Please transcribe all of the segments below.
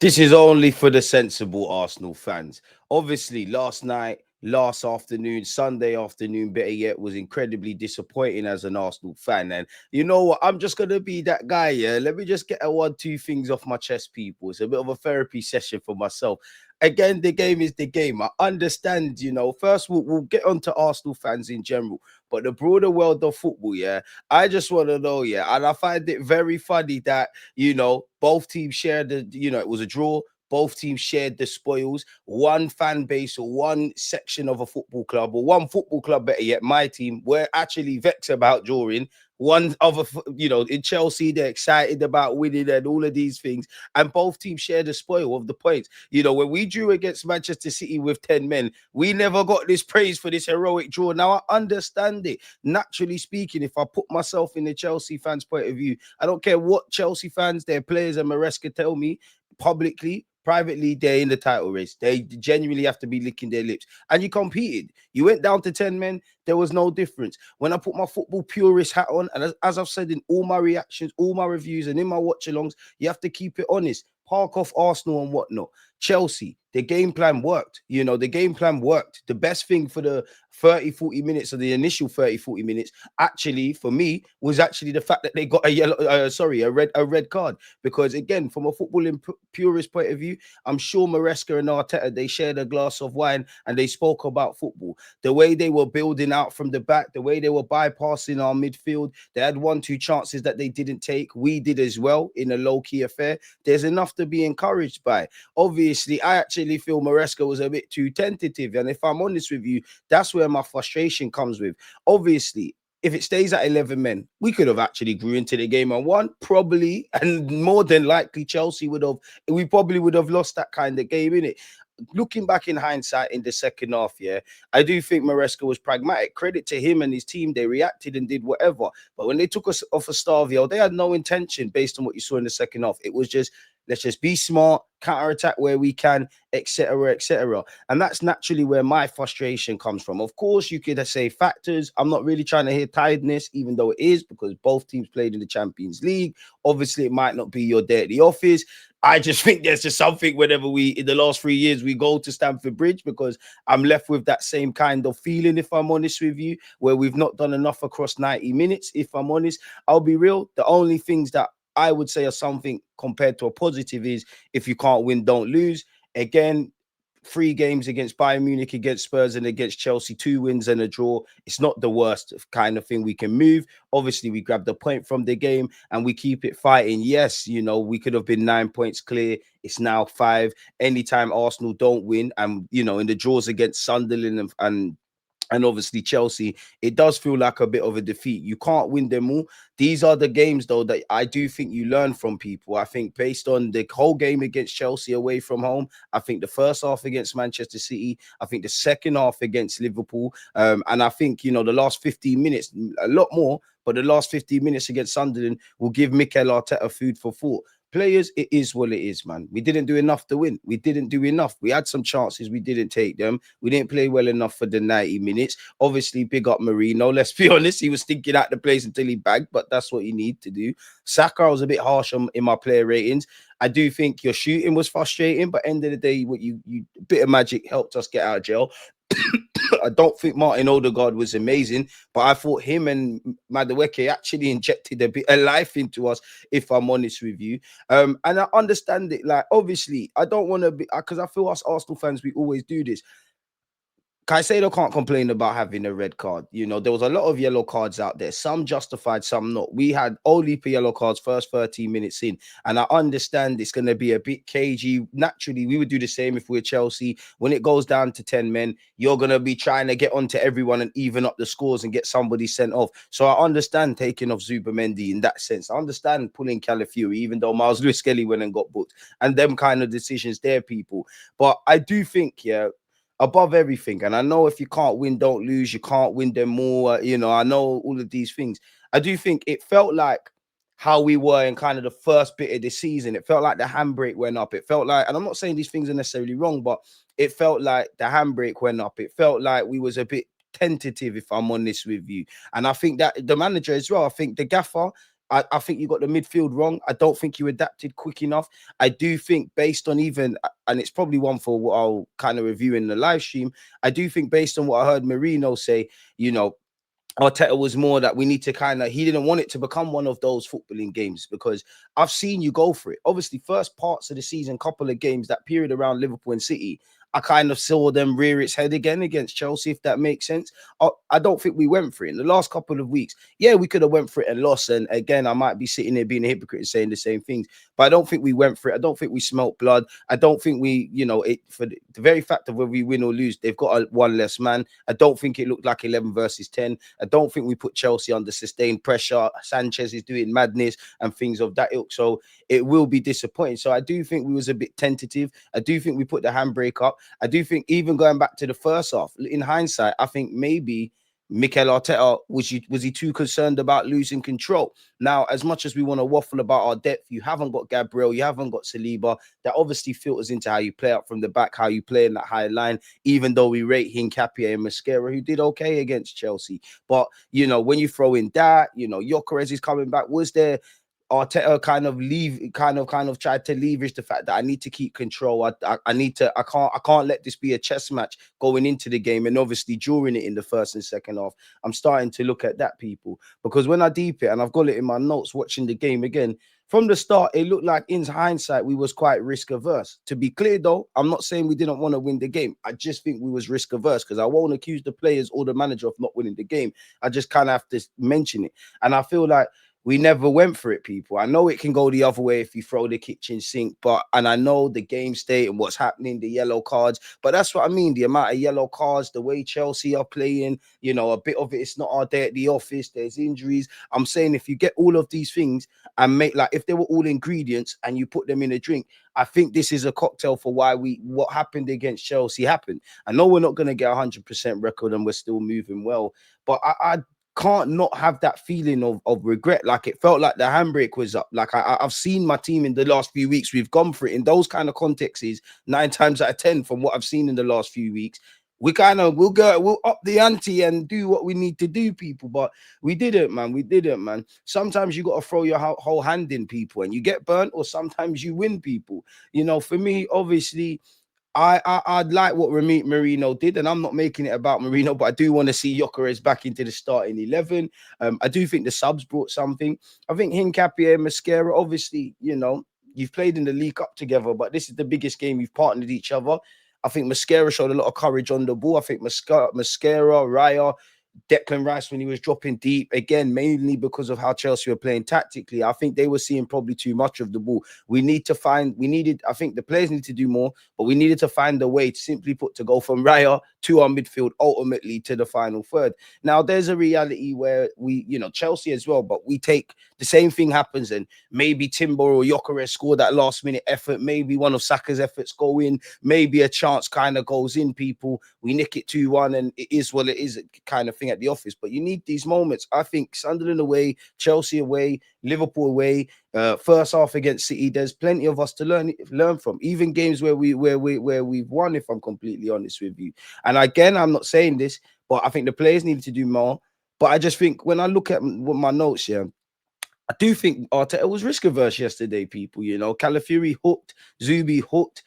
This is only for the sensible Arsenal fans. Obviously, last night, last afternoon, Sunday afternoon, better yet, was incredibly disappointing as an Arsenal fan. And you know what? I'm just gonna be that guy. Yeah, let me just get a one, two things off my chest, people. It's a bit of a therapy session for myself. Again, the game is the game. I understand. First we'll get on to Arsenal fans in general, but the broader world of football. Yeah, I just want to know. Yeah, and I find it very funny that both teams shared it was a draw. Both teams shared the spoils. One fan base or one section of a football club or one football club, better yet, my team, were actually vexed about drawing. One other, in Chelsea, they're excited about winning and all of these things. And both teams share the spoil of the points. When we drew against Manchester City with 10 men, we never got this praise for this heroic draw. Now, I understand it. Naturally speaking, if I put myself in the Chelsea fans' point of view, I don't care what Chelsea fans, their players, and Maresca tell me publicly, privately, they're in the title race. They genuinely have to be licking their lips. And you competed. You went down to 10 men. There was no difference. When I put my football purist hat on, and as I've said in all my reactions, all my reviews, and in my watch alongs, you have to keep it honest. Park off Arsenal and whatnot. Chelsea, the game plan worked. The game plan worked. The best thing for the 30, 40 minutes of the initial 30, 40 minutes, actually, for me, was actually the fact that they got a red card. Because again, from a footballing purist point of view, I'm sure Maresca and Arteta, they shared a glass of wine and they spoke about football. The way they were building out from the back, the way they were bypassing our midfield, they had 1-2 chances that they didn't take. We did as well in a low-key affair. There's enough to be encouraged by. Obviously, I actually feel Maresca was a bit too tentative. And if I'm honest with you, that's where my frustration comes with. Obviously, if it stays at 11 men, we could have actually grew into the game and won, probably, and more than likely, we probably would have lost that kind of game, innit? Looking back in hindsight in the second half, yeah, I do think Maresca was pragmatic. Credit to him and his team. They reacted and did whatever. But when they took us off a Starvio, they had no intention based on what you saw in the second half. It was just, let's just be smart, counter-attack where we can, etc., etc. And that's naturally where my frustration comes from. Of course, you could say factors. I'm not really trying to hear tiredness, even though it is, because both teams played in the Champions League. Obviously, it might not be your day at the office. I just think there's just something whenever in the last 3 years, we go to Stamford Bridge, because I'm left with that same kind of feeling, if I'm honest with you, where we've not done enough across 90 minutes. If I'm honest, I'll be real. The only things that I would say are something compared to a positive is, if you can't win, don't lose. Again, 3 games against Bayern Munich, against Spurs, and against Chelsea, 2 wins and a draw. It's not the worst kind of thing we can move. Obviously, we grabbed a point from the game and we keep it fighting. Yes, we could have been 9 points clear. It's now 5. Anytime Arsenal don't win, and in the draws against Sunderland and obviously Chelsea, it does feel like a bit of a defeat. You can't win them all. These are the games, though, that I do think you learn from people. I think based on the whole game against Chelsea away from home, I think the first half against Manchester City, I think the second half against Liverpool, and I think, the last 15 minutes, a lot more, but the last 15 minutes against Sunderland will give Mikel Arteta food for thought. Players, it is what it is, man. We didn't do enough to win. We didn't do enough. We had some chances. We didn't take them. We didn't play well enough for the 90 minutes. Obviously, big up Marino. Let's be honest. He was stinking out the place until he bagged, but that's what you need to do. Saka was a bit harsh in my player ratings. I do think your shooting was frustrating, but end of the day, what you bit of magic helped us get out of jail. I don't think Martin Odegaard was amazing, but I thought him and Madueke actually injected a bit of life into us, if I'm honest with you. And I understand it. Like, obviously, I don't want to be, because I feel us Arsenal fans, we always do this. Caicedo can't complain about having a red card. There was a lot of yellow cards out there, some justified, some not. We had only for yellow cards first 13 minutes in, and I understand it's going to be a bit cagey. Naturally, we would do the same if we're Chelsea. When it goes down to 10 men, you're going to be trying to get onto everyone and even up the scores and get somebody sent off. So I understand taking off Zubimendi in that sense. I understand pulling Calafiori, even though Miles Lewis-Skelly went and got booked, and them kind of decisions there, people. But I do think, yeah, above everything. And I know if you can't win, don't lose. You can't win them more. I know all of these things. I do think it felt like how we were in kind of the first bit of the season. It felt like the handbrake went up. It felt like, and I'm not saying these things are necessarily wrong, but it felt like the handbrake went up. It felt like we was a bit tentative, if I'm honest with you. And I think that the manager as well, I think the gaffer, I think you got the midfield wrong. I don't think you adapted quick enough. I do think based on even, and it's probably one for what I'll kind of review in the live stream. I do think based on what I heard Marino say, you know, Arteta was more that we need to kind of, he didn't want it to become one of those footballing games because I've seen you go for it. Obviously, first parts of the season, couple of games, that period around Liverpool and City, I kind of saw them rear its head again against Chelsea, if that makes sense. I don't think we went for it in the last couple of weeks. Yeah, we could have went for it and lost. And again, I might be sitting there being a hypocrite and saying the same things, but I don't think we went for it. I don't think we smelt blood. I don't think we, you know, it for the very fact of whether we win or lose, they've got one less man. I don't think it looked like 11 versus 10. I don't think we put Chelsea under sustained pressure. Sanchez is doing madness and things of that ilk. So it will be disappointing. So I do think we was a bit tentative. I do think we put the handbrake up. I do think even going back to the first half, in hindsight, I think maybe Mikel Arteta, was he too concerned about losing control? Now, as much as we want to waffle about our depth, you haven't got Gabriel, you haven't got Saliba. That obviously filters into how you play up from the back, how you play in that high line, even though we rate Hincapié and Mascara, who did okay against Chelsea. But, you know, when you throw in that, you know, Gyökeres is coming back. Was there Arteta kind of tried to leverage the fact that I need to keep control. I need to, I can't let this be a chess match going into the game and obviously during it in the first and second half. I'm starting to look at that, people, because when I deep it and I've got it in my notes watching the game again, from the start, it looked like in hindsight, we was quite risk averse. To be clear though, I'm not saying we didn't want to win the game. I just think we was risk averse because I won't accuse the players or the manager of not winning the game. I just kind of have to mention it. And I feel like we never went for it, people. I know it can go the other way if you throw the kitchen sink, and I know the game state and what's happening, the yellow cards, but that's what I mean. The amount of yellow cards, the way Chelsea are playing, you know, a bit of it, it's not our day at the office, there's injuries. I'm saying if you get all of these things and make, like, if they were all ingredients and you put them in a drink, I think this is a cocktail for why what happened against Chelsea happened. I know we're not going to get 100% record and we're still moving well, but I can't not have that feeling of regret. Like, it felt like the handbrake was up. Like, I've seen my team in the last few weeks. We've gone for it in those kind of contexts 9 times out of 10 from what I've seen in the last few weeks. We'll up the ante and do what we need to do, people. But we didn't, man. We didn't, man. Sometimes you got to throw your whole hand in, people, and you get burnt, or sometimes you win, people. You know, for me, obviously, I'd like what Marino did, and I'm not making it about Marino, but I do want to see Gyökeres back into the starting 11. I do think the subs brought something. I think Hincapié and Mascara, obviously, you know, you've played in the League Cup together, but this is the biggest game you've partnered each other. I think Mascara showed a lot of courage on the ball. I think Mascara, Raya, Declan Rice when he was dropping deep, again, mainly because of how Chelsea were playing tactically. I think they were seeing probably too much of the ball. I think the players need to do more, but we needed to find a way to simply put to go from Raya to our midfield, ultimately to the final third. Now, there's a reality where we, you know, Chelsea as well, but we take the same thing happens and maybe Timber or Gyökeres score that last minute effort. Maybe one of Saka's efforts go in. Maybe a chance kind of goes in, people. We nick it 2-1 and it is what it is, kind of thing at the office. But you need these moments. I think Sunderland away, Chelsea away, Liverpool away, first half against City, there's plenty of us to learn from. Even games where we've won, if I'm completely honest with you. And again, I'm not saying this, but I think the players need to do more. But I just think when I look at my notes here, I do think Arteta was risk averse yesterday, people. You know, Calafiori hooked, Zubi hooked.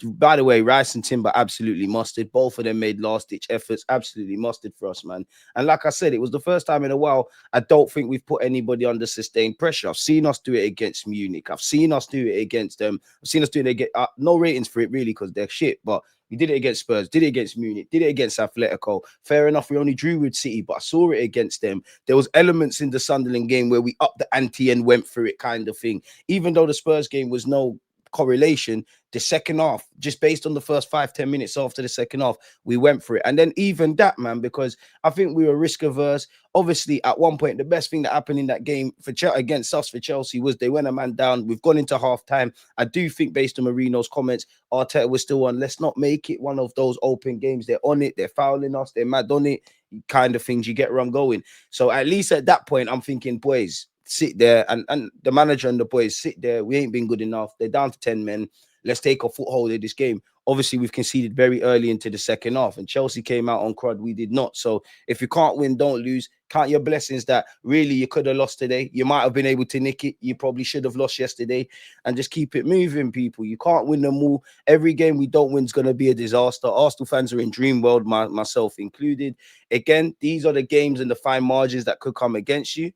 By the way, Rice and Timber absolutely mustard. Both of them made last ditch efforts, absolutely mustard for us, man. And like I said, it was the first time in a while I don't think we've put anybody under sustained pressure. I've seen us do it against Munich. I've seen us do it against them. I've seen us do it against no ratings for it really because they're shit, but we did it against Spurs, did it against Munich, did it against Atletico. Fair enough, we only drew with City, but I saw it against them. There was elements in the Sunderland game where we upped the ante and went through it, kind of thing. Even though the Spurs game was no correlation, the second half, just based on the first 5-10 minutes after the second half, we went for it. And then even that, man, because I think we were risk averse. Obviously, at one point, the best thing that happened in that game against us for Chelsea was they went a man down. We've gone into half time. I do think, based on Marino's comments, Arteta was still on. Let's not make it one of those open games. They're on it. They're fouling us. They're mad on it. Kind of things. You get where I'm going. So at least at that point, I'm thinking, boys, sit there, and the manager and the boys sit there. We ain't been good enough. They're down to 10 men. let's take a foothold of this game. Obviously, we've conceded very early into the second half, and Chelsea came out on crud. We did not. So if you can't win, don't lose. Count your blessings that really you could have lost today. You might have been able to nick it. You probably should have lost yesterday, and just keep it moving, people. You can't win them all. Every game we don't win is going to be a disaster. Arsenal fans are in dream world, myself included. Again, these are the games and the fine margins that could come against you,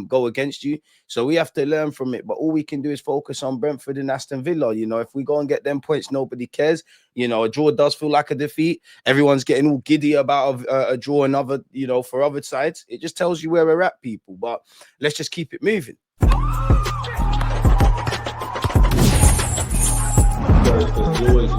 go against you. So we have to learn from it. But all we can do is focus on Brentford and Aston Villa. You know, if we go and get them points, nobody cares. You know, a draw does feel like a defeat. Everyone's getting all giddy about a draw and other, you know, for other sides. It just tells you where we're at, people. But let's just keep it moving. Always